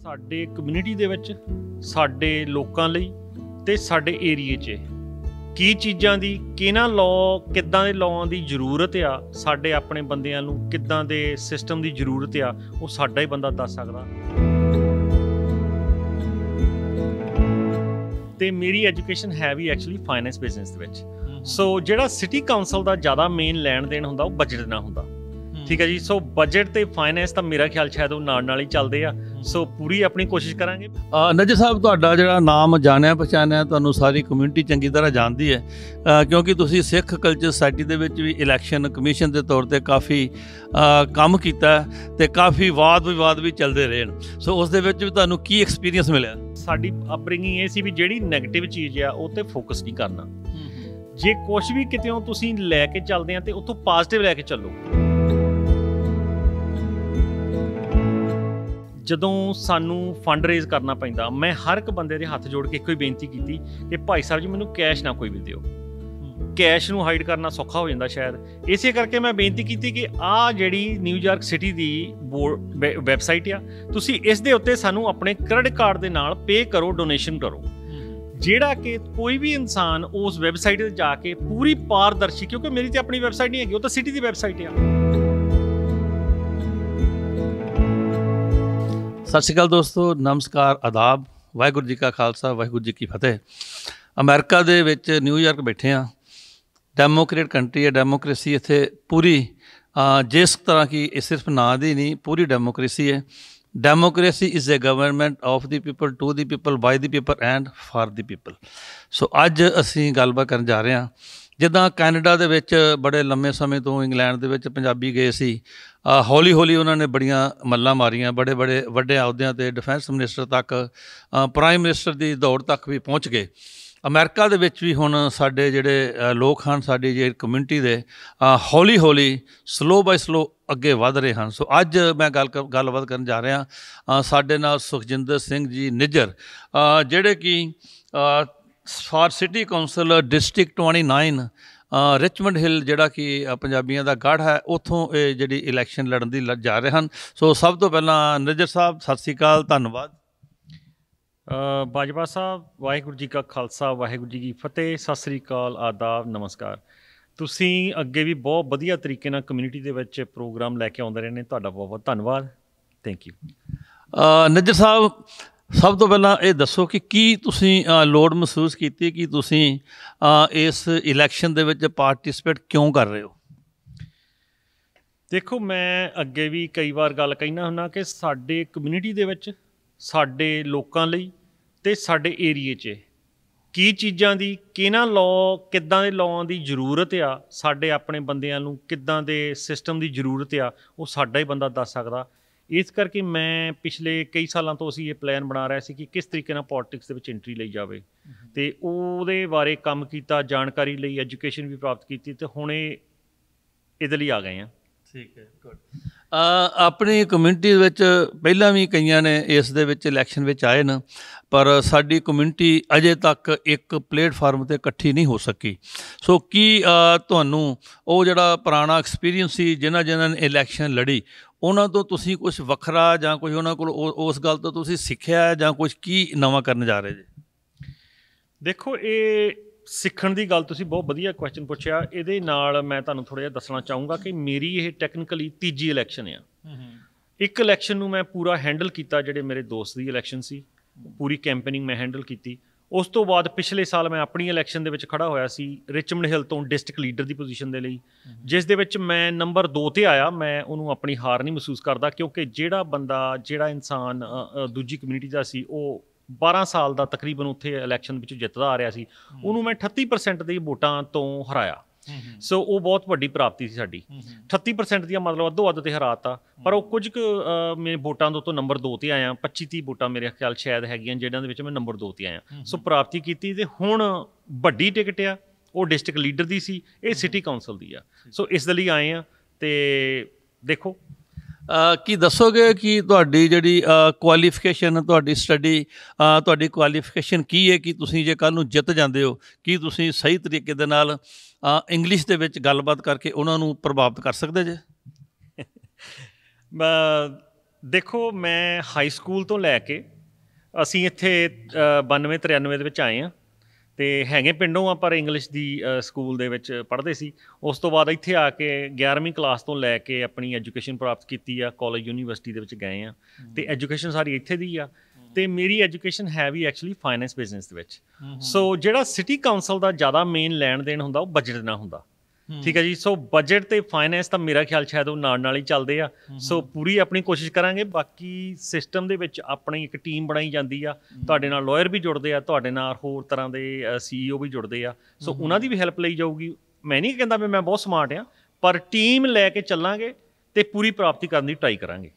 ਸਾਡੇ ਕਮਿਊਨਿਟੀ ਦੇ ਵਿੱਚ ਸਾਡੇ ਲੋਕਾਂ ਲਈ ਤੇ ਸਾਡੇ ਏਰੀਏ 'ਚ ਕੀ ਚੀਜ਼ਾਂ ਦੀ ਕਿਹਨਾਂ ਲਾਅ ਕਿੱਦਾਂ ਦੇ ਲਾਅ ਦੀ ਜ਼ਰੂਰਤ ਆ, ਸਾਡੇ ਆਪਣੇ ਬੰਦਿਆਂ ਨੂੰ ਕਿੱਦਾਂ ਦੇ ਸਿਸਟਮ ਦੀ ਜ਼ਰੂਰਤ ਆ, ਉਹ ਸਾਡਾ ਹੀ ਬੰਦਾ ਦੱਸ ਸਕਦਾ। ਤੇ ਮੇਰੀ ਐਜੂਕੇਸ਼ਨ ਹੈ ਵੀ ਐਕਚੁਅਲੀ ਫਾਈਨੈਂਸ ਬਿਜ਼ਨਸ ਦੇ ਵਿੱਚ। ਸੋ ਜਿਹੜਾ ਸਿਟੀ ਕਾਉਂਸਲ ਦਾ ਜ਼ਿਆਦਾ ਮੇਨ ਲੈਣ ਦੇਣ ਹੁੰਦਾ ਉਹ ਬਜਟ ਨਾਲ ਹੁੰਦਾ। ਠੀਕ ਹੈ ਜੀ। ਸੋ ਬਜਟ ਤੇ ਫਾਈਨੈਂਸ ਤਾਂ ਮੇਰਾ ਖਿਆਲ ਸ਼ਾਇਦ ਉਹ ਨਾਲ ਹੀ ਚੱਲਦੇ ਆ। ਸੋ ਪੂਰੀ ਆਪਣੀ ਕੋਸ਼ਿਸ਼ ਕਰਾਂਗੇ। ਨਜਰ ਸਾਹਿਬ, ਤੁਹਾਡਾ ਜਿਹੜਾ ਨਾਮ ਜਾਣਿਆ ਪਛਾਣਿਆ, ਤੁਹਾਨੂੰ ਸਾਰੀ ਕਮਿਊਨਿਟੀ ਚੰਗੀ ਤਰ੍ਹਾਂ ਜਾਣਦੀ ਹੈ, ਕਿਉਂਕਿ ਤੁਸੀਂ ਸਿੱਖ ਕਲਚਰ ਸੁਸਾਇਟੀ ਦੇ ਵਿੱਚ ਵੀ ਇਲੈਕਸ਼ਨ ਕਮਿਸ਼ਨ ਦੇ ਤੌਰ ਤੇ ਕਾਫੀ ਕੰਮ ਕੀਤਾ ਤੇ ਕਾਫੀ ਵਾਦ ਵਿਵਾਦ ਵੀ ਚੱਲਦੇ ਰਹੇ। ਸੋ ਉਸ ਦੇ ਵਿੱਚ ਵੀ ਤੁਹਾਨੂੰ ਕੀ ਐਕਸਪੀਰੀਅੰਸ ਮਿਲਿਆ? ਸਾਡੀ ਅਪਬ੍ਰਿੰਗਿੰਗ ਇਹ ਸੀ ਵੀ ਜਿਹੜੀ ਨੈਗੇਟਿਵ ਚੀਜ਼ ਆ ਉਹ ਤੇ ਫੋਕਸ ਨਹੀਂ ਕਰਨਾ। ਜੇ ਕੁਛ ਵੀ ਕਿਤੇੋਂ ਤੁਸੀਂ ਲੈ ਕੇ ਚੱਲਦੇ ਆ ਤੇ ਉੱਥੋਂ ਪੋਜ਼ਿਟਿਵ ਲੈ ਕੇ ਚੱਲੋ। ਜਦੋਂ ਸਾਨੂੰ ਫੰਡ ਰੇਜ਼ ਕਰਨਾ ਪੈਂਦਾ, ਮੈਂ ਹਰ ਇੱਕ ਬੰਦੇ ਦੇ ਹੱਥ ਜੋੜ ਕੇ ਇੱਕੋ ਹੀ ਬੇਨਤੀ ਕੀਤੀ ਕਿ ਭਾਈ ਸਾਹਿਬ ਜੀ ਮੈਨੂੰ ਕੈਸ਼ ਨਾ ਕੋਈ ਵੀ ਦਿਓ। ਕੈਸ਼ ਨੂੰ ਹਾਈਡ ਕਰਨਾ ਸੌਖਾ ਹੋ ਜਾਂਦਾ ਸ਼ਾਇਦ, ਇਸੇ ਕਰਕੇ ਮੈਂ ਬੇਨਤੀ ਕੀਤੀ ਕਿ ਆਹ ਜਿਹੜੀ ਨਿਊਯਾਰਕ ਸਿਟੀ ਦੀ ਵੈਬਸਾਈਟ ਆ, ਤੁਸੀਂ ਇਸ ਦੇ ਉੱਤੇ ਸਾਨੂੰ ਆਪਣੇ ਕ੍ਰੈਡਿਟ ਕਾਰਡ ਦੇ ਨਾਲ ਪੇ ਕਰੋ, ਡੋਨੇਸ਼ਨ ਕਰੋ, ਜਿਹੜਾ ਕਿ ਕੋਈ ਵੀ ਇਨਸਾਨ ਉਸ ਵੈਬਸਾਈਟ 'ਤੇ ਜਾ ਕੇ ਪੂਰੀ ਪਾਰਦਰਸ਼ੀ, ਕਿਉਂਕਿ ਮੇਰੀ ਤਾਂ ਆਪਣੀ ਵੈਬਸਾਈਟ ਨਹੀਂ ਹੈਗੀ, ਉਹ ਤਾਂ ਸਿਟੀ ਦੀ ਵੈਬਸਾਈਟ ਆ। ਸਤਿ ਸ਼੍ਰੀ ਅਕਾਲ ਦੋਸਤੋ, ਨਮਸਕਾਰ, ਆਦਾਬ, ਵਾਹਿਗੁਰੂ ਜੀ ਕਾ ਖਾਲਸਾ, ਵਾਹਿਗੁਰੂ ਜੀ ਕੀ ਫਤਿਹ। ਅਮਰੀਕਾ ਦੇ ਵਿੱਚ ਨਿਊਯਾਰਕ ਬੈਠੇ ਹਾਂ। ਡੈਮੋਕ੍ਰੇਟ ਕੰਟਰੀ ਹੈ, ਡੈਮੋਕ੍ਰੇਸੀ ਇੱਥੇ ਪੂਰੀ, ਜਿਸ ਤਰ੍ਹਾਂ ਕਿ ਇਹ ਸਿਰਫ ਨਾਂ ਦੀ ਨਹੀਂ, ਪੂਰੀ ਡੈਮੋਕ੍ਰੇਸੀ ਹੈ। Democracy is a government of the people, to the people, by the people and for the people. So ਅੱਜ ਅਸੀਂ ਗੱਲਬਾਤ ਕਰਨ ਜਾ ਰਹੇ ਹਾਂ। ਜਿੱਦਾਂ ਕੈਨੇਡਾ ਦੇ ਵਿੱਚ ਬੜੇ ਲੰਮੇ ਸਮੇਂ ਤੋਂ ਇੰਗਲੈਂਡ ਦੇ ਵਿੱਚ ਪੰਜਾਬੀ ਗਏ ਸੀ, ਹੌਲੀ ਹੌਲੀ ਉਹਨਾਂ ਨੇ ਬੜੀਆਂ ਮੱਲਾਂ ਮਾਰੀਆਂ, ਬੜੇ ਵੱਡੇ ਅਹੁਦਿਆਂ 'ਤੇ, ਡਿਫੈਂਸ ਮਿਨਿਸਟਰ ਤੱਕ, ਪ੍ਰਾਈਮ ਮਿਨਿਸਟਰ ਦੀ ਦੌੜ ਤੱਕ ਵੀ ਪਹੁੰਚ ਗਏ। ਅਮਰੀਕਾ ਦੇ ਵਿੱਚ ਵੀ ਹੁਣ ਸਾਡੇ ਜਿਹੜੇ ਲੋਕ ਹਨ, ਸਾਡੀ ਜਿਹੜੀ ਕਮਿਊਨਿਟੀ ਦੇ, ਹੌਲੀ ਹੌਲੀ ਸਲੋ ਬਾਈ ਸਲੋ ਅੱਗੇ ਵਧ ਰਹੇ ਹਨ। ਸੋ ਅੱਜ ਮੈਂ ਗੱਲਬਾਤ ਕਰਨ ਜਾ ਰਿਹਾ ਸਾਡੇ ਨਾਲ ਸੁਖਜਿੰਦਰ ਸਿੰਘ ਜੀ ਨਿੱਜਰ, ਜਿਹੜੇ ਕਿ for city council district 29 Richmond ਹਿੱਲ, ਜਿਹੜਾ ਕਿ ਪੰਜਾਬੀਆਂ ਦਾ ਗੜ੍ਹ ਹੈ, ਉੱਥੋਂ ਇਹ ਜਿਹੜੀ ਇਲੈਕਸ਼ਨ ਲੜਨ ਦੀ ਜਾ ਰਹੇ ਹਨ। ਸੋ ਸਭ ਤੋਂ ਪਹਿਲਾਂ ਨਿੱਜਰ ਸਾਹਿਬ, ਸਤਿ ਸ਼੍ਰੀ ਅਕਾਲ, ਧੰਨਵਾਦ। ਬਾਜਵਾ ਸਾਹਿਬ, ਵਾਹਿਗੁਰੂ ਜੀ ਕਾ ਖਾਲਸਾ, ਵਾਹਿਗੁਰੂ ਜੀ ਕੀ ਫਤਿਹ, ਸਤਿ ਸ਼੍ਰੀ ਅਕਾਲ, ਆਦਾਬ, ਨਮਸਕਾਰ। ਤੁਸੀਂ ਅੱਗੇ ਵੀ ਬਹੁਤ ਵਧੀਆ ਤਰੀਕੇ ਨਾਲ ਕਮਿਊਨਿਟੀ ਦੇ ਵਿੱਚ ਪ੍ਰੋਗਰਾਮ ਲੈ ਕੇ ਆਉਂਦੇ ਰਹੇ ਨੇ, ਤੁਹਾਡਾ ਬਹੁਤ ਬਹੁਤ ਧੰਨਵਾਦ, ਥੈਂਕ ਯੂ। ਨਿੱਜਰ ਸਾਹਿਬ, ਸਭ ਤੋਂ ਪਹਿਲਾਂ ਇਹ ਦੱਸੋ ਕਿ ਕੀ ਤੁਸੀਂ ਲੋੜ ਮਹਿਸੂਸ ਕੀਤੀ ਕਿ ਤੁਸੀਂ ਇਸ ਇਲੈਕਸ਼ਨ ਦੇ ਵਿੱਚ ਪਾਰਟੀਸਪੇਟ ਕਿਉਂ ਕਰ ਰਹੇ ਹੋ? ਦੇਖੋ, ਮੈਂ ਅੱਗੇ ਵੀ ਕਈ ਵਾਰ ਗੱਲ ਕਹਿੰਦਾ ਹੁੰਦਾ ਕਿ ਸਾਡੇ ਕਮਿਊਨਿਟੀ ਦੇ ਵਿੱਚ ਸਾਡੇ ਲੋਕਾਂ ਲਈ ਤੇ ਸਾਡੇ ਏਰੀਏ 'ਚ ਕੀ ਚੀਜ਼ਾਂ ਦੀ ਕਿਹਨਾਂ ਲਾਅ ਕਿੱਦਾਂ ਦੇ ਲਾਅ ਦੀ ਜ਼ਰੂਰਤ ਆ, ਸਾਡੇ ਆਪਣੇ ਬੰਦਿਆਂ ਨੂੰ ਕਿੱਦਾਂ ਦੇ ਸਿਸਟਮ ਦੀ ਜ਼ਰੂਰਤ ਆ, ਉਹ ਸਾਡਾ ਹੀ ਬੰਦਾ ਦੱਸ ਸਕਦਾ। ਇਸ ਕਰਕੇ ਮੈਂ ਪਿਛਲੇ ਕਈ ਸਾਲਾਂ ਤੋਂ ਅਸੀਂ ਇਹ ਪਲਾਨ ਬਣਾ ਰਹੇ ਸੀ ਕਿ ਕਿਸ ਤਰੀਕੇ ਨਾਲ ਪੋਲੀਟਿਕਸ ਦੇ ਵਿੱਚ ਐਂਟਰੀ ਲਈ ਜਾਵੇ, ਅਤੇ ਉਹਦੇ ਬਾਰੇ ਕੰਮ ਕੀਤਾ, ਜਾਣਕਾਰੀ ਲਈ, ਐਜੂਕੇਸ਼ਨ ਵੀ ਪ੍ਰਾਪਤ ਕੀਤੀ, ਅਤੇ ਹੁਣ ਇਹਦੇ ਲਈ ਆ ਗਏ ਹਾਂ। ਠੀਕ ਹੈ, ਗੁੱਡ। ਆਪਣੀ ਕਮਿਊਨਿਟੀ ਵਿੱਚ ਪਹਿਲਾਂ ਵੀ ਕਈਆਂ ਨੇ ਇਸ ਦੇ ਵਿੱਚ ਇਲੈਕਸ਼ਨ ਵਿੱਚ ਆਏ ਨੇ, ਪਰ ਸਾਡੀ ਕਮਿਊਨਿਟੀ ਅਜੇ ਤੱਕ ਇੱਕ ਪਲੇਟਫਾਰਮ 'ਤੇ ਇਕੱਠੀ ਨਹੀਂ ਹੋ ਸਕੀ। ਸੋ ਕੀ ਤੁਹਾਨੂੰ ਉਹ ਜਿਹੜਾ ਪੁਰਾਣਾ ਐਕਸਪੀਰੀਅੰਸ ਸੀ, ਜਿਨ੍ਹਾਂ ਨੇ ਇਲੈਕਸ਼ਨ ਲੜੀ, ਉਹਨਾਂ ਤੋਂ ਤੁਸੀਂ ਕੁਛ ਵੱਖਰਾ ਜਾਂ ਕੁਛ ਉਹਨਾਂ ਕੋਲ ਉਸ ਗੱਲ ਤੋਂ ਤੁਸੀਂ ਸਿੱਖਿਆ ਜਾਂ ਕੁਛ ਕੀ ਨਵਾਂ ਕਰਨ ਜਾ ਰਹੇ ਜੀ? ਦੇਖੋ, ਇਹ ਸਿੱਖਣ ਦੀ ਗੱਲ ਤੁਸੀਂ ਬਹੁਤ ਵਧੀਆ ਕੁਐਸਚਨ ਪੁੱਛਿਆ। ਇਹਦੇ ਨਾਲ ਮੈਂ ਤੁਹਾਨੂੰ ਥੋੜ੍ਹਾ ਜਿਹਾ ਦੱਸਣਾ ਚਾਹੂੰਗਾ ਕਿ ਮੇਰੀ ਇਹ ਟੈਕਨੀਕਲੀ ਤੀਜੀ ਇਲੈਕਸ਼ਨ ਆ। ਇੱਕ ਇਲੈਕਸ਼ਨ ਨੂੰ ਮੈਂ ਪੂਰਾ ਹੈਂਡਲ ਕੀਤਾ, ਜਿਹੜੇ ਮੇਰੇ ਦੋਸਤ ਦੀ ਇਲੈਕਸ਼ਨ ਸੀ, ਪੂਰੀ ਕੈਂਪੇਨਿੰਗ ਮੈਂ ਹੈਂਡਲ ਕੀਤੀ। ਉਸ ਤੋਂ ਬਾਅਦ ਪਿਛਲੇ ਸਾਲ ਮੈਂ ਆਪਣੀ ਇਲੈਕਸ਼ਨ ਦੇ ਵਿੱਚ ਖੜ੍ਹਾ ਹੋਇਆ ਸੀ ਰਿਚਮੰਡ ਹਿੱਲ ਤੋਂ ਡਿਸਟ੍ਰਿਕਟ ਲੀਡਰ ਦੀ ਪੋਜੀਸ਼ਨ ਦੇ ਲਈ, ਜਿਸ ਦੇ ਵਿੱਚ ਮੈਂ ਨੰਬਰ 2 'ਤੇ ਆਇਆ। ਮੈਂ ਉਹਨੂੰ ਆਪਣੀ ਹਾਰ ਨਹੀਂ ਮਹਿਸੂਸ ਕਰਦਾ, ਕਿਉਂਕਿ ਜਿਹੜਾ ਇਨਸਾਨ ਦੂਜੀ ਕਮਿਊਨਿਟੀ ਦਾ ਸੀ, ਉਹ 12 ਸਾਲ ਦਾ ਤਕਰੀਬਨ ਉੱਥੇ ਇਲੈਕਸ਼ਨ ਵਿੱਚ ਜਿੱਤਦਾ ਆ ਰਿਹਾ ਸੀ, ਉਹਨੂੰ ਮੈਂ 38% ਦੇ ਵੋਟਾਂ ਤੋਂ ਹਰਾਇਆ। ਸੋ ਉਹ ਬਹੁਤ ਵੱਡੀ ਪ੍ਰਾਪਤੀ ਸੀ ਸਾਡੀ। 38% ਦੀਆਂ ਮਤਲਬ ਅੱਧੋ ਅੱਧ 'ਤੇ ਹਰਾਤਾ, ਪਰ ਉਹ ਕੁਝ ਕੁ ਮੇਰੇ ਵੋਟਾਂ ਤੋਂ ਨੰਬਰ 2 'ਤੇ ਆਇਆ। 25-30 ਵੋਟਾਂ ਮੇਰੇ ਖਿਆਲ ਸ਼ਾਇਦ ਹੈਗੀਆਂ ਜਿਹਨਾਂ ਦੇ ਵਿੱਚ ਮੈਂ ਨੰਬਰ 2 'ਤੇ ਆਇਆ। ਸੋ ਪ੍ਰਾਪਤੀ ਕੀਤੀ, ਅਤੇ ਹੁਣ ਵੱਡੀ ਟਿਕਟ ਆ, ਉਹ ਡਿਸਟ੍ਰਿਕਟ ਲੀਡਰ ਦੀ ਸੀ, ਇਹ ਸਿਟੀ ਕਾਉਂਸਲ ਦੀ ਆ। ਸੋ ਇਸ ਦੇ ਲਈ ਆਏ ਆ। ਅਤੇ ਦੇਖੋ, ਕੀ ਦੱਸੋਗੇ ਕਿ ਤੁਹਾਡੀ ਜਿਹੜੀ ਕੁਆਲੀਫਿਕੇਸ਼ਨ, ਤੁਹਾਡੀ ਸਟੱਡੀ, ਤੁਹਾਡੀ ਕੁਆਲੀਫਿਕੇਸ਼ਨ ਕੀ ਹੈ ਕਿ ਤੁਸੀਂ ਜੇ ਕੱਲ੍ਹ ਨੂੰ ਜਿੱਤ ਜਾਂਦੇ ਹੋ, ਕੀ ਤੁਸੀਂ ਸਹੀ ਤਰੀਕੇ ਦੇ ਨਾਲ ਇੰਗਲਿਸ਼ ਦੇ ਵਿੱਚ ਗੱਲਬਾਤ ਕਰਕੇ ਉਹਨਾਂ ਨੂੰ ਪ੍ਰਭਾਵਿਤ ਕਰ ਸਕਦੇ ਜੇ? ਦੇਖੋ ਮੈਂ ਹਾਈ ਸਕੂਲ ਤੋਂ ਲੈ ਕੇ ਅਸੀਂ ਇੱਥੇ 92-93 ਦੇ ਵਿੱਚ ਆਏ ਹਾਂ ਅਤੇ ਹੈਗੇ ਪਿੰਡੋਂ ਆ, ਪਰ ਇੰਗਲਿਸ਼ ਦੀ ਸਕੂਲ ਦੇ ਵਿੱਚ ਪੜ੍ਹਦੇ ਸੀ। ਉਸ ਤੋਂ ਬਾਅਦ ਇੱਥੇ ਆ ਕੇ 11ਵੀਂ ਕਲਾਸ ਤੋਂ ਲੈ ਕੇ ਆਪਣੀ ਐਜੂਕੇਸ਼ਨ ਪ੍ਰਾਪਤ ਕੀਤੀ ਆ, ਕਾਲਜ ਯੂਨੀਵਰਸਿਟੀ ਦੇ ਵਿੱਚ ਗਏ ਆ ਅਤੇ ਐਜੂਕੇਸ਼ਨ ਸਾਰੀ ਇੱਥੇ ਦੀ ਆ। ਅਤੇ ਮੇਰੀ ਐਜੂਕੇਸ਼ਨ ਹੈ ਵੀ ਐਕਚੁਅਲੀ ਫਾਈਨੈਂਸ ਬਿਜ਼ਨਸ ਦੇ ਵਿੱਚ। ਸੋ ਜਿਹੜਾ ਸਿਟੀ ਕਾਊਂਸਲ ਦਾ ਜ਼ਿਆਦਾ ਮੇਨ ਲੈਣ ਦੇਣ ਹੁੰਦਾ ਉਹ ਬਜਟ ਨਾਲ ਹੁੰਦਾ, ਠੀਕ ਹੈ ਜੀ। ਸੋ ਬਜਟ ਅਤੇ ਫਾਈਨੈਂਸ ਤਾਂ ਮੇਰਾ ਖਿਆਲ ਸ਼ਾਇਦ ਉਹ ਨਾਲ ਹੀ ਚੱਲਦੇ ਆ। ਸੋ ਪੂਰੀ ਆਪਣੀ ਕੋਸ਼ਿਸ਼ ਕਰਾਂਗੇ। ਬਾਕੀ ਸਿਸਟਮ ਦੇ ਵਿੱਚ ਆਪਣੀ ਇੱਕ ਟੀਮ ਬਣਾਈ ਜਾਂਦੀ ਆ, ਤੁਹਾਡੇ ਨਾਲ ਲਾਇਰ ਵੀ ਜੁੜਦੇ ਆ, ਤੁਹਾਡੇ ਨਾਲ ਹੋਰ ਤਰ੍ਹਾਂ ਦੇ CEO ਵੀ ਜੁੜਦੇ ਆ। ਸੋ ਉਹਨਾਂ ਦੀ ਵੀ ਹੈਲਪ ਲਈ ਜਾਊਗੀ। ਮੈਂ ਨਹੀਂ ਕਹਿੰਦਾ ਵੀ ਮੈਂ ਬਹੁਤ ਸਮਾਰਟ ਆ, ਪਰ ਟੀਮ ਲੈ ਕੇ ਚੱਲਾਂਗੇ ਅਤੇ ਪੂਰੀ ਪ੍ਰਾਪਤੀ ਕਰਨ ਦੀ ਟਰਾਈ ਕਰਾਂਗੇ।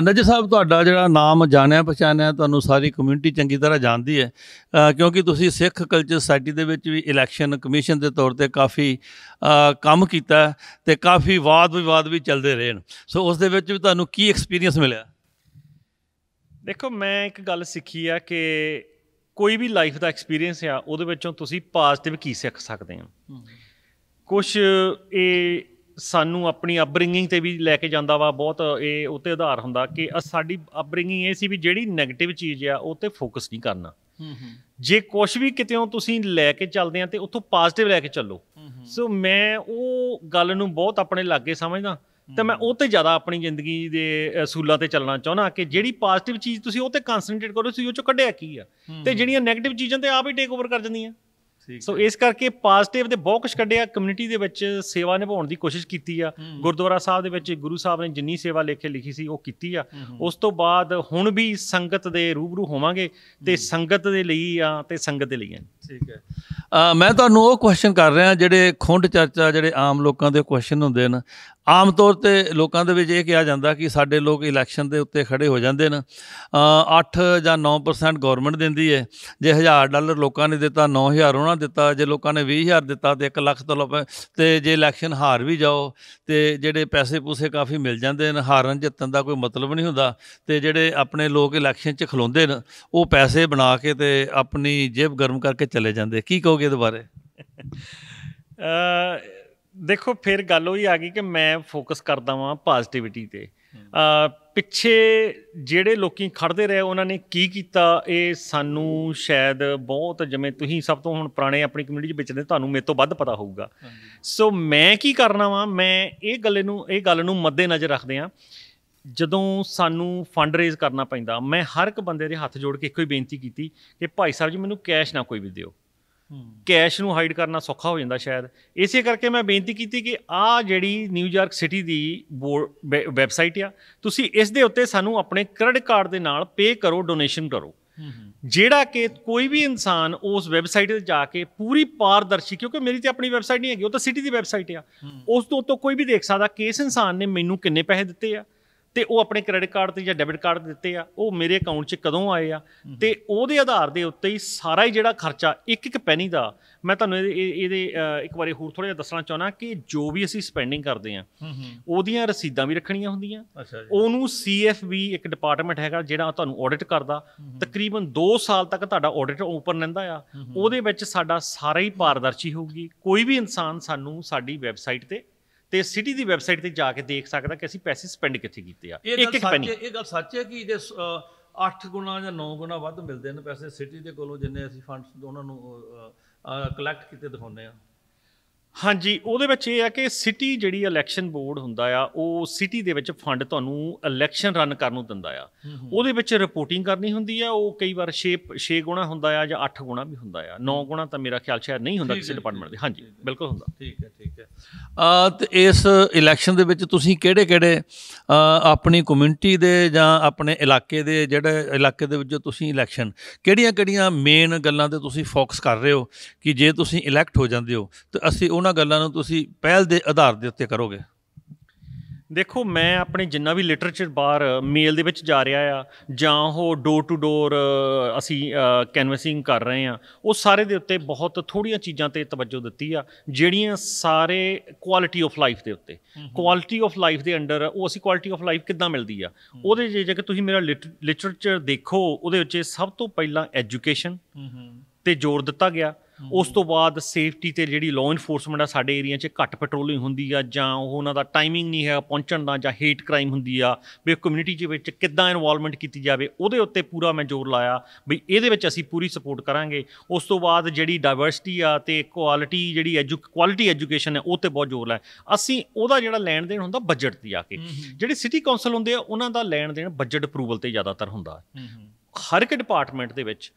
ਨਜ਼ਰ ਸਾਹਿਬ, ਤੁਹਾਡਾ ਜਿਹੜਾ ਨਾਮ ਜਾਣਿਆ ਪਛਾਣਿਆ, ਤੁਹਾਨੂੰ ਸਾਰੀ ਕਮਿਊਨਿਟੀ ਚੰਗੀ ਤਰ੍ਹਾਂ ਜਾਣਦੀ ਹੈ, ਕਿਉਂਕਿ ਤੁਸੀਂ ਸਿੱਖ ਕਲਚਰ ਸੁਸਾਇਟੀ ਦੇ ਵਿੱਚ ਵੀ ਇਲੈਕਸ਼ਨ ਕਮਿਸ਼ਨ ਦੇ ਤੌਰ 'ਤੇ ਕਾਫੀ ਕੰਮ ਕੀਤਾ ਅਤੇ ਕਾਫੀ ਵਾਦ ਵਿਵਾਦ ਵੀ ਚੱਲਦੇ ਰਹੇ। ਸੋ ਉਸ ਦੇ ਵਿੱਚ ਵੀ ਤੁਹਾਨੂੰ ਕੀ ਐਕਸਪੀਰੀਅੰਸ ਮਿਲਿਆ? ਦੇਖੋ, ਮੈਂ ਇੱਕ ਗੱਲ ਸਿੱਖੀ ਆ ਕਿ ਕੋਈ ਵੀ ਲਾਈਫ ਦਾ ਐਕਸਪੀਰੀਅੰਸ ਆ, ਉਹਦੇ ਵਿੱਚੋਂ ਤੁਸੀਂ ਪਾਜ਼ਿਟਿਵ ਕੀ ਸਿੱਖ ਸਕਦੇ ਹੋ। ਕੁਛ ਇਹ ਸਾਨੂੰ ਆਪਣੀ ਅਪਬ੍ਰਿੰਗਿੰਗ 'ਤੇ ਵੀ ਲੈ ਕੇ ਜਾਂਦਾ ਵਾ ਬਹੁਤ। ਇਹ ਉਹ 'ਤੇ ਆਧਾਰ ਹੁੰਦਾ ਕਿ ਸਾਡੀ ਅਪਬ੍ਰਿੰਗਿੰਗ ਇਹ ਸੀ ਵੀ ਜਿਹੜੀ ਨੈਗੇਟਿਵ ਚੀਜ਼ ਆ ਉਹ 'ਤੇ ਫੋਕਸ ਨਹੀਂ ਕਰਨਾ। ਜੇ ਕੁਛ ਵੀ ਕਿਤੇੋਂ ਤੁਸੀਂ ਲੈ ਕੇ ਚੱਲਦੇ ਆ ਤਾਂ ਉੱਥੋਂ ਪਾਜ਼ਿਟਿਵ ਲੈ ਕੇ ਚੱਲੋ। ਸੋ ਮੈਂ ਉਹ ਗੱਲ ਨੂੰ ਬਹੁਤ ਆਪਣੇ ਲਾਗੇ ਸਮਝਦਾ ਅਤੇ ਮੈਂ ਉਹ 'ਤੇ ਜ਼ਿਆਦਾ ਆਪਣੀ ਜ਼ਿੰਦਗੀ ਦੇ ਅਸੂਲਾਂ 'ਤੇ ਚੱਲਣਾ ਚਾਹੁੰਦਾ ਕਿ ਜਿਹੜੀ ਪਾਜ਼ਿਟਿਵ ਚੀਜ਼ ਤੁਸੀਂ ਉਹ 'ਤੇ ਕੰਸਨਟਰੇਟ ਕਰੋ, ਤੁਸੀਂ ਉਹ 'ਚੋਂ ਕੱਢਿਆ ਕੀ ਆ, ਅਤੇ ਜਿਹੜੀਆਂ ਨੈਗੇਟਿਵ ਚੀਜ਼ਾਂ 'ਤੇ ਆਪ ਹੀ ਟੇਕ ਓਵਰ ਕਰ ਜਾਂਦੀਆਂ। ਸੋ ਇਸ ਕਰਕੇ ਪਾਜ਼ਿਟਿਵ ਦੇ ਬਹੁਤ ਕੁਛ ਕੱਢਿਆ। ਕਮਿਊਨਿਟੀ ਦੇ ਵਿੱਚ ਸੇਵਾ ਨਿਭਾਉਣ ਦੀ ਕੋਸ਼ਿਸ਼ ਕੀਤੀ ਆ। ਗੁਰਦੁਆਰਾ ਸਾਹਿਬ ਦੇ ਵਿੱਚ ਗੁਰੂ ਸਾਹਿਬ ਨੇ ਜਿੰਨੀ ਸੇਵਾ ਲਿਖੀ ਸੀ ਉਹ ਕੀਤੀ ਆ। ਉਸ ਤੋਂ ਬਾਅਦ ਹੁਣ ਵੀ ਸੰਗਤ ਦੇ ਰੂਬਰੂ ਹੋਵਾਂਗੇ ਅਤੇ ਸੰਗਤ ਦੇ ਲਈ ਆ ਅਤੇ ਸੰਗਤ ਦੇ ਲਈ ਆ। ਠੀਕ ਹੈ। ਮੈਂ ਤੁਹਾਨੂੰ ਉਹ ਕੁਐਸਚਨ ਕਰ ਰਿਹਾ ਜਿਹੜੇ ਖੁੰਡ ਚਰਚਾ, ਜਿਹੜੇ ਆਮ ਲੋਕਾਂ ਦੇ ਕੁਐਸਚਨ ਹੁੰਦੇ ਨੇ। ਆਮ ਤੌਰ 'ਤੇ ਲੋਕਾਂ ਦੇ ਵਿੱਚ ਇਹ ਕਿਹਾ ਜਾਂਦਾ ਕਿ ਸਾਡੇ ਲੋਕ ਇਲੈਕਸ਼ਨ ਦੇ ਉੱਤੇ ਖੜ੍ਹੇ ਹੋ ਜਾਂਦੇ ਨੇ, 8 ਜਾਂ 9% ਗੌਰਮੈਂਟ ਦਿੰਦੀ ਹੈ। ਜੇ $1000 ਲੋਕਾਂ ਨੇ ਦਿੱਤਾ, 9000 ਉਹਨਾਂ ਦਿੱਤਾ। ਜੇ ਲੋਕਾਂ ਨੇ 20000 ਦਿੱਤਾ ਤਾਂ 1 ਲੱਖ ਤੋਂ ਅਤੇ ਜੇ ਇਲੈਕਸ਼ਨ ਹਾਰ ਵੀ ਜਾਓ ਅਤੇ ਜਿਹੜੇ ਪੈਸੇ ਪੂਸੇ ਕਾਫੀ ਮਿਲ ਜਾਂਦੇ ਨੇ। ਹਾਰਨ ਜਿੱਤਣ ਦਾ ਕੋਈ ਮਤਲਬ ਨਹੀਂ ਹੁੰਦਾ। ਅਤੇ ਜਿਹੜੇ ਆਪਣੇ ਲੋਕ ਇਲੈਕਸ਼ਨ 'ਚ ਖਲੋਂਦੇ ਨੇ ਉਹ ਪੈਸੇ ਬਣਾ ਕੇ ਅਤੇ ਆਪਣੀ ਜੇਬ ਗਰਮ ਕਰਕੇ ਚਲੇ ਜਾਂਦੇ। ਕੀ ਕਹੋਗੇ ਇਹਦੇ ਬਾਰੇ? ਦੇਖੋ, ਫਿਰ ਗੱਲ ਉਹੀ ਆ ਗਈ ਕਿ ਮੈਂ ਫੋਕਸ ਕਰਦਾ ਵਾਂ ਪਾਜ਼ਿਟਿਵਿਟੀ 'ਤੇ। ਪਿੱਛੇ ਜਿਹੜੇ ਲੋਕ ਖੜ੍ਹਦੇ ਰਹੇ ਉਹਨਾਂ ਨੇ ਕੀ ਕੀਤਾ, ਇਹ ਸਾਨੂੰ ਸ਼ਾਇਦ ਬਹੁਤ, ਜਿਵੇਂ ਤੁਸੀਂ ਸਭ ਤੋਂ ਹੁਣ ਪੁਰਾਣੇ ਆਪਣੀ ਕਮਿਊਨਿਟੀ 'ਚ ਵਿਚਰਦੇ, ਤੁਹਾਨੂੰ ਮੇਰੇ ਤੋਂ ਵੱਧ ਪਤਾ ਹੋਊਗਾ। ਸੋ ਮੈਂ ਕੀ ਕਰਨਾ ਵਾ, ਮੈਂ ਇਹ ਗੱਲ ਨੂੰ ਮੱਦੇ ਨਜ਼ਰ ਰੱਖਦੇ ਹਾਂ। ਜਦੋਂ ਸਾਨੂੰ ਫੰਡ ਰੇਜ਼ ਕਰਨਾ ਪੈਂਦਾ, ਮੈਂ ਹਰ ਇੱਕ ਬੰਦੇ ਦੇ ਹੱਥ ਜੋੜ ਕੇ ਇੱਕੋ ਹੀ ਬੇਨਤੀ ਕੀਤੀ ਕਿ ਭਾਈ ਸਾਹਿਬ ਜੀ, ਮੈਨੂੰ ਕੈਸ਼ ਨਾ ਕੋਈ ਵੀ ਦਿਓ। ਕੈਸ਼ ਨੂੰ ਹਾਈਡ ਕਰਨਾ ਸੌਖਾ ਹੋ ਜਾਂਦਾ ਸ਼ਾਇਦ। ਇਸੇ ਕਰਕੇ ਮੈਂ ਬੇਨਤੀ ਕੀਤੀ ਕਿ ਆਹ ਜਿਹੜੀ ਨਿਊਯਾਰਕ ਸਿਟੀ ਦੀ ਵੈਬਸਾਈਟ ਆ, ਤੁਸੀਂ ਇਸ ਦੇ ਉੱਤੇ ਸਾਨੂੰ ਆਪਣੇ ਕ੍ਰੈਡਿਟ ਕਾਰਡ ਦੇ ਨਾਲ ਪੇ ਕਰੋ, ਡੋਨੇਸ਼ਨ ਕਰੋ, ਜਿਹੜਾ ਕਿ ਕੋਈ ਵੀ ਇਨਸਾਨ ਉਸ ਵੈਬਸਾਈਟ 'ਤੇ ਜਾ ਕੇ ਪੂਰੀ ਪਾਰਦਰਸ਼ੀ, ਕਿਉਂਕਿ ਮੇਰੀ ਤਾਂ ਆਪਣੀ ਵੈਬਸਾਈਟ ਨਹੀਂ ਹੈਗੀ, ਉਹ ਤਾਂ ਸਿਟੀ ਦੀ ਵੈਬਸਾਈਟ ਆ, ਉਸ ਤੋਂ ਉੱਤੋਂ ਕੋਈ ਵੀ ਦੇਖ ਸਕਦਾ ਕਿ ਇਸ ਇਨਸਾਨ ਨੇ ਮੈਨੂੰ ਕਿੰਨੇ ਪੈਸੇ ਦਿੱਤੇ ਆ ਅਤੇ ਉਹ ਆਪਣੇ ਕ੍ਰੈਡਿਟ ਕਾਰਡ 'ਤੇ ਜਾਂ ਡੈਬਿਟ ਕਾਰਡ ਦਿੱਤੇ ਆ, ਉਹ ਮੇਰੇ ਅਕਾਊਂਟ 'ਚ ਕਦੋਂ ਆਏ ਆ, ਅਤੇ ਉਹਦੇ ਆਧਾਰ ਦੇ ਉੱਤੇ ਹੀ ਸਾਰਾ ਹੀ ਜਿਹੜਾ ਖਰਚਾ ਇੱਕ ਪੈਨੀ ਦਾ, ਮੈਂ ਤੁਹਾਨੂੰ ਇਹਦੇ ਇੱਕ ਵਾਰੀ ਹੋਰ ਥੋੜ੍ਹਾ ਜਿਹਾ ਦੱਸਣਾ ਚਾਹੁੰਦਾ ਕਿ ਜੋ ਵੀ ਅਸੀਂ ਸਪੈਂਡਿੰਗ ਕਰਦੇ ਹਾਂ ਉਹਦੀਆਂ ਰਸੀਦਾਂ ਵੀ ਰੱਖਣੀਆਂ ਹੁੰਦੀਆਂ। ਉਹਨੂੰ CFB ਇੱਕ ਡਿਪਾਰਟਮੈਂਟ ਹੈਗਾ ਜਿਹੜਾ ਤੁਹਾਨੂੰ ਆਡਿਟ ਕਰਦਾ। ਤਕਰੀਬਨ 2 ਸਾਲ ਤੱਕ ਤੁਹਾਡਾ ਆਡਿਟ ਓਪਨ ਰਹਿੰਦਾ ਆ। ਉਹਦੇ ਵਿੱਚ ਸਾਡਾ ਸਾਰਾ ਹੀ ਪਾਰਦਰਸ਼ੀ ਹੋਊਗੀ। ਕੋਈ ਵੀ ਇਨਸਾਨ ਸਾਨੂੰ ਸਾਡੀ ਵੈਬਸਾਈਟ 'ਤੇ ਅਤੇ ਸਿਟੀ ਦੀ ਵੈਬਸਾਈਟ 'ਤੇ ਜਾ ਕੇ ਦੇਖ ਸਕਦਾ ਕਿ ਅਸੀਂ ਪੈਸੇ ਸਪੈਂਡ ਕਿੱਥੇ ਕੀਤੇ ਆ। ਇਹ ਗੱਲ ਸੱਚ ਹੈ ਕਿ ਜੇ 8 ਗੁਣਾ ਜਾਂ 9 ਗੁਣਾ ਵੱਧ ਮਿਲਦੇ ਨੇ ਪੈਸੇ ਸਿਟੀ ਦੇ ਕੋਲੋਂ ਜਿੰਨੇ ਅਸੀਂ ਫੰਡਸ ਉਹਨਾਂ ਨੂੰ ਕਲੈਕਟ ਕੀਤੇ ਦਿਖਾਉਂਦੇ ਹਾਂ? ਹਾਂਜੀ, ਉਹਦੇ ਵਿੱਚ ਇਹ ਆ ਕਿ ਸਿਟੀ ਜਿਹੜੀ ਇਲੈਕਸ਼ਨ ਬੋਰਡ ਹੁੰਦਾ ਆ, ਉਹ ਸਿਟੀ ਦੇ ਵਿੱਚ ਫੰਡ ਤੁਹਾਨੂੰ ਇਲੈਕਸ਼ਨ ਰਨ ਕਰਨ ਨੂੰ ਦਿੰਦਾ ਆ। ਉਹਦੇ ਵਿੱਚ ਰਿਪੋਰਟਿੰਗ ਕਰਨੀ ਹੁੰਦੀ ਆ। ਉਹ ਕਈ ਵਾਰ 6 ਗੁਣਾ ਹੁੰਦਾ ਆ ਜਾਂ 8 ਗੁਣਾ ਵੀ ਹੁੰਦਾ ਆ। 9 ਗੁਣਾ ਤਾਂ ਮੇਰਾ ਖਿਆਲ ਸ਼ਾਇਦ ਨਹੀਂ ਹੁੰਦਾ ਕਿਸੇ ਡਿਪਾਰਟਮੈਂਟ ਦੇ। ਹਾਂਜੀ, ਬਿਲਕੁਲ ਹੁੰਦਾ। ਠੀਕ ਹੈ। ਅਤੇ ਇਸ ਇਲੈਕਸ਼ਨ ਦੇ ਵਿੱਚ ਤੁਸੀਂ ਕਿਹੜੇ ਆਪਣੀ ਕਮਿਊਨਿਟੀ ਦੇ ਜਾਂ ਆਪਣੇ ਇਲਾਕੇ ਦੇ, ਜਿਹੜੇ ਇਲਾਕੇ ਦੇ ਵਿੱਚ ਤੁਸੀਂ ਇਲੈਕਸ਼ਨ, ਕਿਹੜੀਆਂ ਮੇਨ ਗੱਲਾਂ 'ਤੇ ਤੁਸੀਂ ਫੋਕਸ ਕਰ ਰਹੇ ਹੋ ਕਿ ਜੇ ਤੁਸੀਂ ਇਲੈਕਟ ਹੋ ਜਾਂਦੇ ਹੋ ਤਾਂ ਅਸੀਂ ਉਹਨਾਂ ਗੱਲਾਂ ਨੂੰ ਤੁਸੀਂ ਪਹਿਲ ਦੇ ਆਧਾਰ ਦੇ ਉੱਤੇ ਕਰੋਗੇ? ਦੇਖੋ, ਮੈਂ ਆਪਣੇ ਜਿੰਨਾ ਵੀ ਲਿਟਰੇਚਰ ਬਾਹਰ ਮੇਲ ਦੇ ਵਿੱਚ ਜਾ ਰਿਹਾ ਆ ਜਾਂ ਉਹ ਡੋਰ ਟੂ ਡੋਰ ਅਸੀਂ ਕੈਨਵਸਿੰਗ ਕਰ ਰਹੇ ਹਾਂ, ਉਹ ਸਾਰੇ ਦੇ ਉੱਤੇ ਬਹੁਤ ਥੋੜ੍ਹੀਆਂ ਚੀਜ਼ਾਂ 'ਤੇ ਤਵੱਜੋ ਦਿੱਤੀ ਆ, ਜਿਹੜੀਆਂ ਸਾਰੇ ਕੁਆਲਿਟੀ ਆਫ ਲਾਈਫ ਦੇ ਉੱਤੇ, ਕੁਆਲਿਟੀ ਆਫ ਲਾਈਫ ਦੇ ਅੰਡਰ ਉਹ ਅਸੀਂ ਕੁਆਲਿਟੀ ਆਫ ਲਾਈਫ ਕਿੱਦਾਂ ਮਿਲਦੀ ਆ ਉਹਦੇ ਜੇ ਕਿ ਤੁਸੀਂ ਮੇਰਾ ਲਿਟਰੇਚਰ ਦੇਖੋ, ਉਹਦੇ ਵਿੱਚ ਸਭ ਤੋਂ ਪਹਿਲਾਂ ਐਜੂਕੇਸ਼ਨ 'ਤੇ ਜ਼ੋਰ ਦਿੱਤਾ ਗਿਆ। ਉਸ ਤੋਂ ਬਾਅਦ ਸੇਫਟੀ ਤੇ ਜਿਹੜੀ ਲਾਅ ਇਨਫੋਰਸਮੈਂਟ ਆ ਸਾਡੇ ਏਰੀਆ 'ਚ ਘੱਟ ਪੈਟਰੋਲਿੰਗ ਹੁੰਦੀ ਆ ਜਾਂ ਉਹਨਾਂ ਦਾ ਟਾਈਮਿੰਗ ਨਹੀਂ ਹੈ ਪਹੁੰਚਣ ਦਾ, ਜਾਂ ਹੇਟ ਕ੍ਰਾਈਮ ਹੁੰਦੀ ਆ ਵੀ ਕਮਿਊਨਿਟੀ ਦੇ ਵਿੱਚ ਕਿੱਦਾਂ ਇਨਵੋਲਵਮੈਂਟ ਕੀਤੀ ਜਾਵੇ, ਉਹਦੇ ਉੱਤੇ ਪੂਰਾ ਮੈਂ ਜ਼ੋਰ ਲਾਇਆ ਵੀ ਇਹਦੇ ਵਿੱਚ ਅਸੀਂ ਪੂਰੀ ਸਪੋਰਟ ਕਰਾਂਗੇ। ਉਸ ਤੋਂ ਬਾਅਦ ਜਿਹੜੀ ਡਾਇਵਰਸਿਟੀ ਆ ਤੇ ਕੁਆਲਿਟੀ ਜਿਹੜੀ ਕੁਆਲਿਟੀ ਐਜੂਕੇਸ਼ਨ ਹੈ ਉਹ 'ਤੇ ਬਹੁਤ ਜ਼ੋਰ ਲਾਇਆ ਅਸੀਂ। ਉਹਦਾ ਜਿਹੜਾ ਲੈਣ ਦੇਣ ਹੁੰਦਾ ਬਜਟ 'ਤੇ ਆ ਕੇ, ਜਿਹੜੇ ਸਿਟੀ ਕੌਂਸਲ ਹੁੰਦੇ ਆ ਉਹਨਾਂ ਦਾ ਲੈਣ ਦੇਣ ਬਜਟ ਅਪਰੂਵਲ 'ਤੇ ਜ਼ਿਆਦਾਤਰ ਹੁੰਦਾ। ਹਰ ਇੱਕ ਡਿਪਾਰਟਮੈਂਟ ਦੇ ਵਿੱਚ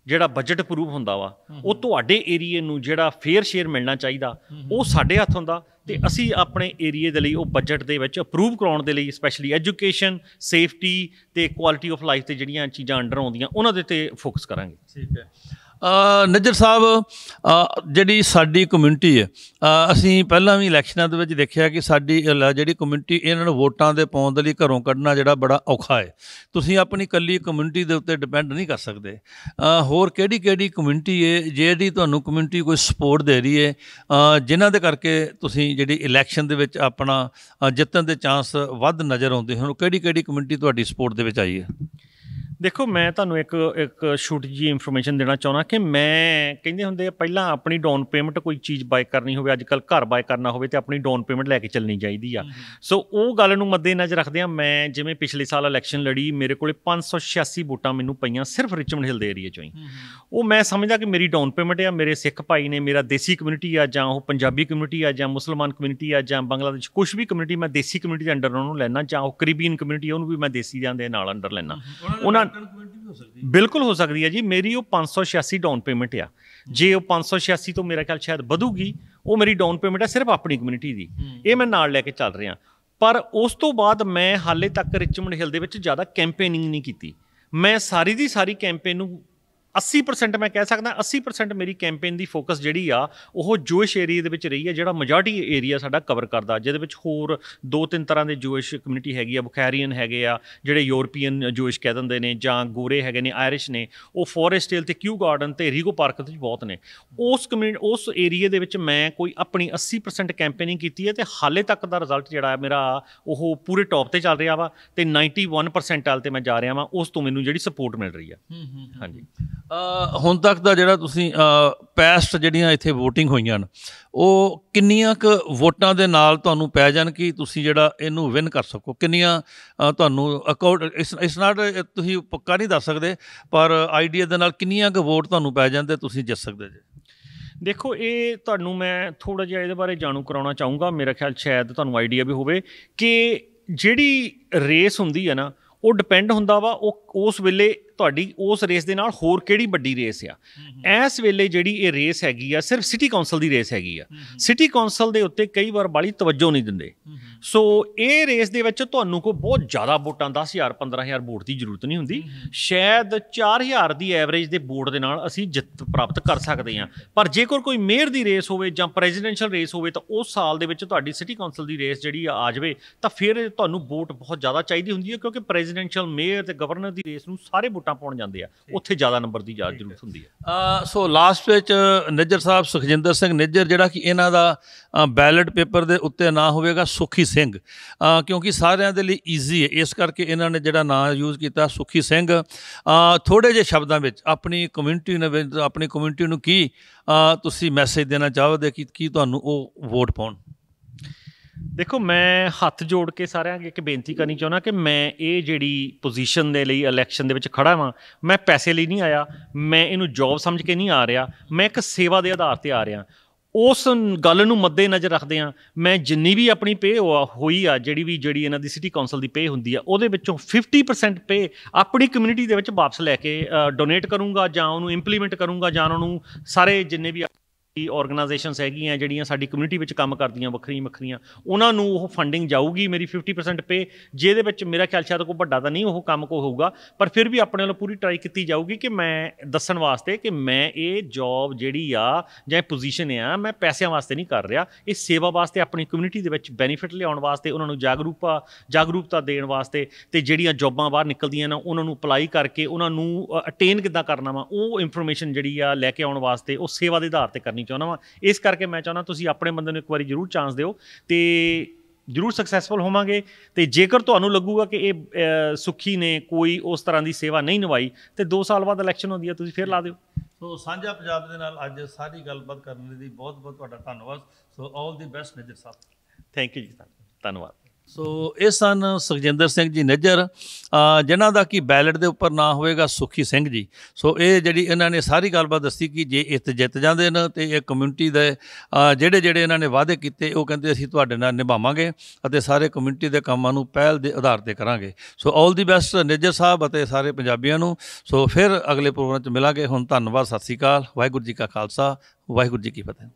ਜਿਹੜਾ ਬਜਟ ਅਪਰੂਵ ਹੁੰਦਾ ਵਾ ਉਹ ਤੁਹਾਡੇ ਏਰੀਏ ਨੂੰ ਜਿਹੜਾ ਫੇਅਰ ਸ਼ੇਅਰ ਮਿਲਣਾ ਚਾਹੀਦਾ ਉਹ ਸਾਡੇ ਹੱਥ ਹੁੰਦਾ, ਅਤੇ ਅਸੀਂ ਆਪਣੇ ਏਰੀਏ ਦੇ ਲਈ ਉਹ ਬਜਟ ਦੇ ਵਿੱਚ ਅਪਰੂਵ ਕਰਾਉਣ ਦੇ ਲਈ ਸਪੈਸ਼ਲੀ ਐਜੂਕੇਸ਼ਨ, ਸੇਫਟੀ ਅਤੇ ਕੁਆਲਿਟੀ ਆਫ ਲਾਈਫ 'ਤੇ ਜਿਹੜੀਆਂ ਚੀਜ਼ਾਂ ਅੰਡਰ ਆਉਂਦੀਆਂ ਉਹਨਾਂ ਦੇ 'ਤੇ ਫੋਕਸ ਕਰਾਂਗੇ। ਠੀਕ ਹੈ। ਨੱਜਰ ਸਾਹਿਬ, ਜਿਹੜੀ ਸਾਡੀ ਕਮਿਊਨਿਟੀ ਹੈ, ਅਸੀਂ ਪਹਿਲਾਂ ਵੀ ਇਲੈਕਸ਼ਨਾਂ ਦੇ ਵਿੱਚ ਦੇਖਿਆ ਕਿ ਸਾਡੀ ਜਿਹੜੀ ਕਮਿਊਨਿਟੀ ਇਹਨਾਂ ਨੂੰ ਵੋਟਾਂ ਦੇ ਪਾਉਣ ਦੇ ਲਈ ਘਰੋਂ ਕੱਢਣਾ ਜਿਹੜਾ ਬੜਾ ਔਖਾ ਹੈ। ਤੁਸੀਂ ਆਪਣੀ ਇਕੱਲੀ ਕਮਿਊਨਿਟੀ ਦੇ ਉੱਤੇ ਡਿਪੈਂਡ ਨਹੀਂ ਕਰ ਸਕਦੇ। ਹੋਰ ਕਿਹੜੀ ਕਿਹੜੀ ਕਮਿਊਨਿਟੀ ਹੈ ਜਿਹੜੀ ਤੁਹਾਨੂੰ ਕਮਿਊਨਿਟੀ ਕੋਈ ਸਪੋਰਟ ਦੇ ਰਹੀ ਹੈ, ਜਿਨ੍ਹਾਂ ਦੇ ਕਰਕੇ ਤੁਸੀਂ ਜਿਹੜੀ ਇਲੈਕਸ਼ਨ ਦੇ ਵਿੱਚ ਆਪਣਾ ਜਿੱਤਣ ਦੇ ਚਾਂਸ ਵੱਧ ਨਜ਼ਰ ਆਉਂਦੇ ਹਨ? ਕਿਹੜੀ ਕਿਹੜੀ ਕਮਿਊਨਿਟੀ ਤੁਹਾਡੀ ਸਪੋਰਟ ਦੇ ਵਿੱਚ ਆਈ ਹੈ? ਦੇਖੋ, ਮੈਂ ਤੁਹਾਨੂੰ ਇੱਕ ਛੋਟੀ ਜਿਹੀ ਇਨਫੋਰਮੇਸ਼ਨ ਦੇਣਾ ਚਾਹੁੰਦਾ ਕਿ ਮੈਂ ਕਹਿੰਦੇ ਹੁੰਦੇ ਆ ਪਹਿਲਾਂ ਆਪਣੀ ਡਾਊਨ ਪੇਮੈਂਟ ਕੋਈ ਚੀਜ਼ ਬਾਏ ਕਰਨੀ ਹੋਵੇ, ਅੱਜ ਕੱਲ੍ਹ ਘਰ ਬਾਏ ਕਰਨਾ ਹੋਵੇ ਤਾਂ ਆਪਣੀ ਡਾਊਨ ਪੇਮੈਂਟ ਲੈ ਕੇ ਚੱਲਣੀ ਚਾਹੀਦੀ ਆ। ਸੋ ਉਹ ਗੱਲ ਨੂੰ ਮੱਦੇਨਜ਼ਰ ਰੱਖਦਿਆਂ ਮੈਂ ਜਿਵੇਂ ਪਿਛਲੇ ਸਾਲ ਇਲੈਕਸ਼ਨ ਲੜੀ, ਮੇਰੇ ਕੋਲ 586 ਵੋਟਾਂ ਮੈਨੂੰ ਪਈਆਂ ਸਿਰਫ ਰਿਚਮੰਡ ਹਿੱਲ ਦੇ ਏਰੀਏ 'ਚੋਂ ਹੀ। ਉਹ ਮੈਂ ਸਮਝਦਾ ਕਿ ਮੇਰੀ ਡਾਊਨ ਪੇਮੈਂਟ ਆ, ਮੇਰੇ ਸਿੱਖ ਭਾਈ ਨੇ, ਮੇਰਾ ਦੇਸੀ ਕਮਿਊਨਿਟੀ ਆ, ਜਾਂ ਉਹ ਪੰਜਾਬੀ ਕਮਿਊਨਿਟੀ ਆ, ਜਾਂ ਮੁਸਲਮਾਨ ਕਮਿਊਨਿਟੀ ਆ, ਜਾਂ ਬੰਗਲਾਦੇਸ਼ ਕੁਛ ਵੀ ਕਮਿਊਨਿਟੀ ਮੈਂ ਦੇਸੀ ਕਮਿਊਨਿਟੀ ਦੇ ਅੰਡਰ ਉਹਨੂੰ ਲੈਣਾ, ਜਾਂ ਉਹ ਕਰੀਬੀਅਨ ਕਮਿਊਨਿਟੀ ਉਹਨੂੰ ਵੀ ਮੈਂ ਦੇਸੀ ਦੇ ਨਾਲ ਅੰਡਰ ਲੈਣਾ। ਉਹਨਾਂ ਬਿਲਕੁਲ ਹੋ ਸਕਦੀ ਹੈ ਜੀ। ਮੇਰੀ ਉਹ 586 ਡਾਊਨ ਪੇਮੈਂਟ ਆ। ਜੇ ਉਹ 586 ਤੋਂ ਮੇਰਾ ਖਿਆਲ ਸ਼ਾਇਦ ਵਧੂਗੀ, ਉਹ ਮੇਰੀ ਡਾਊਨ ਪੇਮੈਂਟ ਆ ਸਿਰਫ ਆਪਣੀ ਕਮਿਊਨਿਟੀ ਦੀ। ਇਹ ਮੈਂ ਨਾਲ ਲੈ ਕੇ ਚੱਲ ਰਿਹਾ। ਪਰ ਉਸ ਤੋਂ ਬਾਅਦ ਮੈਂ ਹਾਲੇ ਤੱਕ ਰਿਚਮੰਡ ਹਿੱਲ ਦੇ ਵਿੱਚ ਜ਼ਿਆਦਾ ਕੈਂਪੇਨਿੰਗ ਨਹੀਂ ਕੀਤੀ। ਮੈਂ ਸਾਰੀ ਦੀ ਸਾਰੀ ਕੈਂਪੇਨ ਨੂੰ 80% ਮੈਂ ਕਹਿ ਸਕਦਾ 80% ਮੇਰੀ ਕੈਂਪੇਨ ਦੀ ਫੋਕਸ ਜਿਹੜੀ ਆ ਉਹ ਜੂਇਸ਼ ਏਰੀਆ ਦੇ ਵਿੱਚ ਰਹੀ ਹੈ, ਜਿਹੜਾ ਮੈਜੋਰਟੀ ਏਰੀਆ ਸਾਡਾ ਕਵਰ ਕਰਦਾ, ਜਿਹਦੇ ਵਿੱਚ ਹੋਰ 2-3 ਤਰ੍ਹਾਂ ਦੇ ਜੂਇਸ਼ ਕਮਿਊਨਿਟੀ ਹੈਗੀ ਆ। ਬੁਖਾਰੀਅਨ ਹੈਗੇ ਆ ਜਿਹੜੇ ਯੂਰਪੀਅਨ ਜੂਇਸ਼ ਕਹਿ ਦਿੰਦੇ ਨੇ, ਜਾਂ ਗੋਰੇ ਹੈਗੇ ਨੇ, ਆਇਰਿਸ਼ ਨੇ, ਉਹ ਫੋਰੈਸਟ ਹਿੱਲ ਅਤੇ ਕਿਊ ਗਾਰਡਨ ਅਤੇ ਰੀਗੋ ਪਾਰਕ ਵਿੱਚ ਬਹੁਤ ਨੇ। ਉਸ ਏਰੀਏ ਦੇ ਵਿੱਚ ਮੈਂ ਕੋਈ ਆਪਣੀ 80% ਕੈਂਪੇਨਿੰਗ ਕੀਤੀ ਹੈ, ਅਤੇ ਹਾਲੇ ਤੱਕ ਦਾ ਰਿਜ਼ਲਟ ਜਿਹੜਾ ਮੇਰਾ ਉਹ ਪੂਰੇ ਟੌਪ 'ਤੇ ਚੱਲ ਰਿਹਾ ਵਾ, ਅਤੇ 91% 'ਤੇ ਮੈਂ ਜਾ ਰਿਹਾ ਵਾਂ। ਉਸ ਤੋਂ ਮੈਨੂੰ ਜਿਹੜੀ ਸਪੋਰਟ ਮਿਲ ਰਹੀ ਆ। ਹਾਂਜੀ। ਹੁਣ ਤੱਕ ਦਾ ਜਿਹੜਾ ਤੁਸੀਂ ਪੈਸਟ ਜਿਹੜੀਆਂ ਇੱਥੇ ਵੋਟਿੰਗ ਹੋਈਆਂ ਨੇ, ਉਹ ਕਿੰਨੀਆਂ ਕੁ ਵੋਟਾਂ ਦੇ ਨਾਲ ਤੁਹਾਨੂੰ ਪੈ ਜਾਣ ਕਿ ਤੁਸੀਂ ਜਿਹੜਾ ਇਹਨੂੰ ਵਿਨ ਕਰ ਸਕੋ? ਕਿੰਨੀਆਂ ਤੁਹਾਨੂੰ ਇਸ ਨਾਟ ਤੁਸੀਂ ਪੱਕਾ ਨਹੀਂ ਦੱਸ ਸਕਦੇ, ਪਰ ਆਈਡੀਆ ਦੇ ਨਾਲ ਕਿੰਨੀਆਂ ਕੁ ਵੋਟ ਤੁਹਾਨੂੰ ਪੈ ਜਾਂਦੇ ਤੁਸੀਂ ਜਿੱਤ ਸਕਦੇ ਜੇ? ਦੇਖੋ, ਇਹ ਤੁਹਾਨੂੰ ਮੈਂ ਥੋੜ੍ਹਾ ਜਿਹਾ ਇਹਦੇ ਬਾਰੇ ਜਾਣੂ ਕਰਾਉਣਾ ਚਾਹੂੰਗਾ। ਮੇਰਾ ਖਿਆਲ ਸ਼ਾਇਦ ਤੁਹਾਨੂੰ ਆਈਡੀਆ ਵੀ ਹੋਵੇ ਕਿ ਜਿਹੜੀ ਰੇਸ ਹੁੰਦੀ ਹੈ ਨਾ, ਉਹ ਡਿਪੈਂਡ ਹੁੰਦਾ ਵਾ ਉਹ ਉਸ ਵੇਲੇ ਤੁਹਾਡੀ ਉਸ ਰੇਸ ਦੇ ਨਾਲ ਹੋਰ ਕਿਹੜੀ ਵੱਡੀ ਰੇਸ ਆ। ਇਸ ਵੇਲੇ ਜਿਹੜੀ ਇਹ ਰੇਸ ਹੈਗੀ ਆ ਸਿਰਫ ਸਿਟੀ ਕੌਂਸਲ ਦੀ ਰੇਸ ਹੈਗੀ ਆ। ਸਿਟੀ ਕੌਂਸਲ ਦੇ ਉੱਤੇ ਕਈ ਵਾਰ ਬਾਹਲੀ ਤਵੱਜੋ ਨਹੀਂ ਦਿੰਦੇ। ਸੋ ਇਹ ਰੇਸ ਦੇ ਵਿੱਚ ਤੁਹਾਨੂੰ ਕੋਈ ਬਹੁਤ ਜ਼ਿਆਦਾ ਵੋਟਾਂ 10,000-15,000 ਵੋਟ ਦੀ ਜ਼ਰੂਰਤ ਨਹੀਂ ਹੁੰਦੀ। ਸ਼ਾਇਦ 4,000 ਦੀ ਐਵਰੇਜ ਦੇ ਵੋਟ ਦੇ ਨਾਲ ਅਸੀਂ ਜਿੱਤ ਪ੍ਰਾਪਤ ਕਰ ਸਕਦੇ ਹਾਂ। ਪਰ ਜੇਕਰ ਕੋਈ ਮੇਅਰ ਦੀ ਰੇਸ ਹੋਵੇ ਜਾਂ ਪ੍ਰੈਜ਼ੀਡੈਂਸ਼ੀਅਲ ਰੇਸ ਹੋਵੇ ਤਾਂ ਉਸ ਸਾਲ ਦੇ ਵਿੱਚ ਤੁਹਾਡੀ ਸਿਟੀ ਕੌਂਸਲ ਦੀ ਰੇਸ ਜਿਹੜੀ ਆ ਜਾਵੇ ਤਾਂ ਫਿਰ ਤੁਹਾਨੂੰ ਵੋਟ ਬਹੁਤ ਜ਼ਿਆਦਾ ਚਾਹੀਦੀ ਹੁੰਦੀ ਹੈ, ਕਿਉਂਕਿ ਪ੍ਰੈਜ਼ੀਡੈਂਸ਼ੀਅਲ, ਮੇਅਰ ਅਤੇ ਗਵਰਨਰ ਦੀ ਰੇਸ ਨੂੰ ਸਾਰੇ ਵੋਟਾਂ ਪਾਉਣ ਜਾਂਦੇ ਆ, ਉੱਥੇ ਜ਼ਿਆਦਾ ਨੰਬਰ ਦੀ ਜ਼ਿਆਦਾ ਜ਼ਰੂਰਤ ਹੁੰਦੀ ਹੈ। ਸੋ ਲਾਸਟ ਵਿੱਚ ਨਿੱਜਰ ਸਾਹਿਬ, ਸੁਖਜਿੰਦਰ ਸਿੰਘ ਨਿੱਜਰ, ਜਿਹੜਾ ਕਿ ਇਹਨਾਂ ਦਾ ਬੈਲਟ ਪੇਪਰ ਦੇ ਉੱਤੇ ਨਾਂ ਹੋਵੇਗਾ ਸੁਖੀ ਸਿੰਘ, ਕਿਉਂਕਿ ਸਾਰਿਆਂ ਦੇ ਲਈ ਈਜ਼ੀ ਹੈ, ਇਸ ਕਰਕੇ ਇਹਨਾਂ ਨੇ ਜਿਹੜਾ ਨਾਂ ਯੂਜ਼ ਕੀਤਾ ਸੁਖੀ ਸਿੰਘ। ਥੋੜ੍ਹੇ ਜਿਹੇ ਸ਼ਬਦਾਂ ਵਿੱਚ ਆਪਣੀ ਕਮਿਊਨਿਟੀ ਨੂੰ ਕੀ ਤੁਸੀਂ ਮੈਸੇਜ ਦੇਣਾ ਚਾਹੋਗੇ ਕਿ ਕੀ ਤੁਹਾਨੂੰ ਉਹ ਵੋਟ ਪਾਉਣ? ਦੇਖੋ, ਮੈਂ ਹੱਥ ਜੋੜ ਕੇ ਸਾਰਿਆਂ ਅੱਗੇ ਇੱਕ ਬੇਨਤੀ ਕਰਨੀ ਚਾਹੁੰਦਾ ਕਿ ਮੈਂ ਇਹ ਜਿਹੜੀ ਪੋਜੀਸ਼ਨ ਦੇ ਲਈ ਇਲੈਕਸ਼ਨ ਦੇ ਵਿੱਚ ਖੜ੍ਹਾ ਵਾਂ, ਮੈਂ ਪੈਸੇ ਲਈ ਨਹੀਂ ਆਇਆ, ਮੈਂ ਇਹਨੂੰ ਜੋਬ ਸਮਝ ਕੇ ਨਹੀਂ ਆ ਰਿਹਾ, ਮੈਂ ਇੱਕ ਸੇਵਾ ਦੇ ਆਧਾਰ 'ਤੇ ਆ ਰਿਹਾ। ਉਸ ਗੱਲ ਨੂੰ ਮੱਦੇ ਨਜ਼ਰ ਰੱਖਦੇ ਹਾਂ ਮੈਂ ਜਿੰਨੀ ਵੀ ਆਪਣੀ ਪੇ ਹੋਈ ਆ, ਜਿਹੜੀ ਇਹਨਾਂ ਦੀ ਸਿਟੀ ਕੌਂਸਲ ਦੀ ਪੇ ਹੁੰਦੀ ਆ, ਉਹਦੇ ਵਿੱਚੋਂ 50% ਪੇ ਆਪਣੀ ਕਮਿਊਨਿਟੀ ਦੇ ਵਿੱਚ ਵਾਪਸ ਲੈ ਕੇ ਡੋਨੇਟ ਕਰੂੰਗਾ, ਜਾਂ ਉਹਨੂੰ ਇੰਪਲੀਮੈਂਟ ਕਰੂੰਗਾ, ਜਾਂ ਉਹਨਾਂ ਨੂੰ ਸਾਰੇ ਜਿੰਨੇ ਵੀ ਆਰਗੇਨਾਈਜੇਸ਼ਨਸ ਹੈਗੀਆਂ ਜਿਹੜੀਆਂ ਸਾਡੀ ਕਮਿਊਨਿਟੀ ਵਿੱਚ ਕੰਮ ਕਰਦੀਆਂ ਵੱਖਰੀਆਂ, ਉਹਨਾਂ ਨੂੰ ਉਹ ਫੰਡਿੰਗ ਜਾਊਗੀ ਮੇਰੀ 50% ਪੇ, ਜਿਹਦੇ ਵਿੱਚ ਮੇਰਾ ਖਿਆਲ ਸ਼ਾਇਦ ਕੋਈ ਵੱਡਾ ਤਾਂ ਨਹੀਂ ਉਹ ਕੰਮ ਹੋਊਗਾ, ਪਰ ਫਿਰ ਵੀ ਆਪਣੇ ਵੱਲੋਂ ਪੂਰੀ ਟਰਾਈ ਕੀਤੀ ਜਾਊਗੀ ਕਿ ਮੈਂ ਦੱਸਣ ਵਾਸਤੇ ਕਿ ਮੈਂ ਇਹ ਜੋਬ ਜਿਹੜੀ ਆ ਜਾਂ ਇਹ ਪੋਜੀਸ਼ਨ ਆ ਮੈਂ ਪੈਸਿਆਂ ਵਾਸਤੇ ਨਹੀਂ ਕਰ ਰਿਹਾ, ਇਹ ਸੇਵਾ ਵਾਸਤੇ, ਆਪਣੀ ਕਮਿਊਨਿਟੀ ਦੇ ਵਿੱਚ ਬੈਨੀਫਿਟ ਲਿਆਉਣ ਵਾਸਤੇ, ਉਹਨਾਂ ਨੂੰ ਜਾਗਰੂਕਤਾ ਦੇਣ ਵਾਸਤੇ, ਅਤੇ ਜਿਹੜੀਆਂ ਜੋਬਾਂ ਬਾਹਰ ਨਿਕਲਦੀਆਂ ਨੇ ਉਹਨਾਂ ਨੂੰ ਅਪਲਾਈ ਕਰਕੇ ਉਹਨਾਂ ਨੂੰ ਅਟੇਨ ਕਿੱਦਾਂ ਕਰਨਾ ਵਾ, ਉਹ ਇਨਫੋਰਮੇਸ਼ਨ ਜਿਹੜੀ ਆ ਲੈ ਕੇ ਆਉਣ ਵਾਸਤੇ ਉਹ ਸੇਵਾ ਦੇ ਆਧਾਰ 'ਤੇ ਕਰਨੀ ਚਾਹੁੰਦਾ ਵਾਂ। ਇਸ ਕਰਕੇ ਮੈਂ ਚਾਹੁੰਦਾ ਤੁਸੀਂ ਆਪਣੇ ਬੰਦੇ ਨੂੰ ਇੱਕ ਵਾਰੀ ਜ਼ਰੂਰ ਚਾਂਸ ਦਿਓ ਤੇ ਜ਼ਰੂਰ ਸਕਸੈਸਫੁਲ ਹੋਵਾਂਗੇ। ਤੇ ਜੇਕਰ ਤੁਹਾਨੂੰ ਲੱਗੂਗਾ ਕਿ ਇਹ ਸੁਖੀ ਨੇ ਕੋਈ ਉਸ ਤਰ੍ਹਾਂ ਦੀ ਸੇਵਾ ਨਹੀਂ ਨਿਭਾਈ ਤੇ 2 ਸਾਲ ਬਾਅਦ ਇਲੈਕਸ਼ਨ ਹੁੰਦੀ ਹੈ, ਤੁਸੀਂ ਫਿਰ ਲਾ ਦਿਓ। ਸੋ ਸਾਂਝਾ ਪੰਜਾਬ ਦੇ ਨਾਲ ਅੱਜ ਸਾਰੀ ਗੱਲਬਾਤ ਕਰਨ ਲਈ ਬਹੁਤ ਬਹੁਤ ਤੁਹਾਡਾ ਧੰਨਵਾਦ। ਸੋ ਆਲ ਦੀ best Nijjar Sahib. Thank you ਜੀ, ਧੰਨਵਾਦ। ਸੋ ਇਹ ਸਨ ਸੁਖਜਿੰਦਰ ਸਿੰਘ ਜੀ ਨਿੱਜਰ, ਜਿਨ੍ਹਾਂ ਦਾ ਕਿ ਬੈਲਟ ਦੇ ਉੱਪਰ ਨਾਂ ਹੋਵੇਗਾ ਸੁਖੀ ਸਿੰਘ ਜੀ। ਸੋ ਇਹ ਜਿਹੜੀ ਇਹਨਾਂ ਨੇ ਸਾਰੀ ਗੱਲਬਾਤ ਦੱਸੀ ਕਿ ਜੇ ਇੱਥੇ ਜਿੱਤ ਜਾਂਦੇ ਨੇ ਤੇ ਇਹ ਕਮਿਊਨਿਟੀ ਦੇ ਜਿਹੜੇ ਇਹਨਾਂ ਨੇ ਵਾਅਦੇ ਕੀਤੇ ਉਹ ਕਹਿੰਦੇ ਅਸੀਂ ਤੁਹਾਡੇ ਨਾਲ ਨਿਭਾਵਾਂਗੇ ਅਤੇ ਸਾਰੇ ਕਮਿਊਨਿਟੀ ਦੇ ਕੰਮਾਂ ਨੂੰ ਪਹਿਲ ਦੇ ਆਧਾਰ ਤੇ ਕਰਾਂਗੇ। ਸੋ ਆਲ ਦੀ ਬੈਸਟ ਨਿੱਜਰ ਸਾਹਿਬ ਅਤੇ ਸਾਰੇ ਪੰਜਾਬੀਆਂ ਨੂੰ। ਸੋ ਫਿਰ ਅਗਲੇ ਪ੍ਰੋਗਰਾਮ 'ਚ ਮਿਲਾਂਗੇ। ਹੁਣ ਧੰਨਵਾਦ, ਸਤਿ ਸ਼੍ਰੀ ਅਕਾਲ, ਵਾਹਿਗੁਰੂ ਜੀ ਕਾ ਖਾਲਸਾ, ਵਾਹਿਗੁਰੂ ਜੀ ਕੀ ਫਤਿਹ।